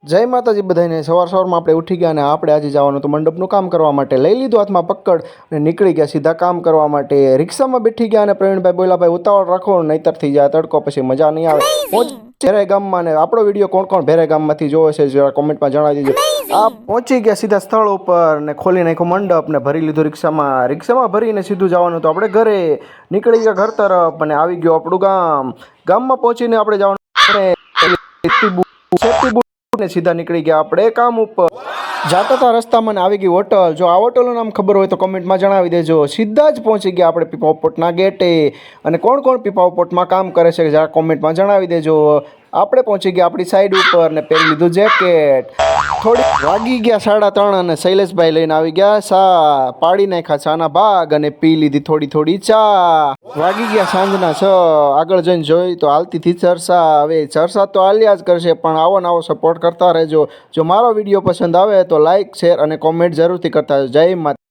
જય માતાજી બધાને સવારમાં આપણે ઉઠી ગયા અને આપણે આજે જવાનું તો મંડપનું કામ કરવા માટે લઈ લીધું હાથમાં પકડ અને નીકળી ગયા સીધા કામ કરવા માટે રિક્ષામાં બેઠી ગયા અને પ્રવીણભાઈ બોલા ભાઈ ઉતાવળ રાખો નહીતર થઈ જાય તડકો પછી મજા નહીં આવે ભેરે ગામમાં ને આપણો વિડીયો કોણ કોણ ભેરે ગામમાંથી જોવે છે જરા કોમેન્ટમાં જણાવી દેજો આ પહોંચી ગયા સીધા સ્થળ ઉપર ને ખોલી નાખ્યો મંડપ ને ભરી લીધું રિક્ષામાં ભરીને સીધું જવાનું તો આપણે ઘરે નીકળી ગયા ઘર તરફ અને આવી ગયો આપણું ગામમાં પહોંચીને આપણે જવાનું ને સીધા નીકળી ગયા આપણે કામ ઉપર જાતા હતા રસ્તામાં આવી ગઈ હોટલ જો આ હોટલનું નામ ખબર હોય તો કોમેન્ટમાં જણાવી દેજો સીધા જ પહોંચી ગયા આપણે પીપાપોટના ગેટે અને કોણ કોણ પીપાપોટમાં કામ કરે છે જરા કોમેન્ટમાં જણાવી દેજો આપણે પહોંચી ગયા આપણી સાઈડ ઉપર ને પહેરી લીધું જેકેટ થોડી વાગી ગયા 3:30 અને શૈલેષભાઈ લઈને આવી ગયા સા પાડી નાખ્યા ચાના ભાગ અને પી લીધી થોડી ચા વાગી ગયા સાંજના 6 આગળ જઈને જોઈ તો હાલતીથી ચર્ચા હવે ચર્ચા તો હાલ્યા જ કરશે પણ આવો સપોર્ટ કરતા રહેજો જો મારો વિડીયો પસંદ આવે તો લાઈક શેર અને કોમેન્ટ જરૂરથી કરતા રહેજો જય માતા।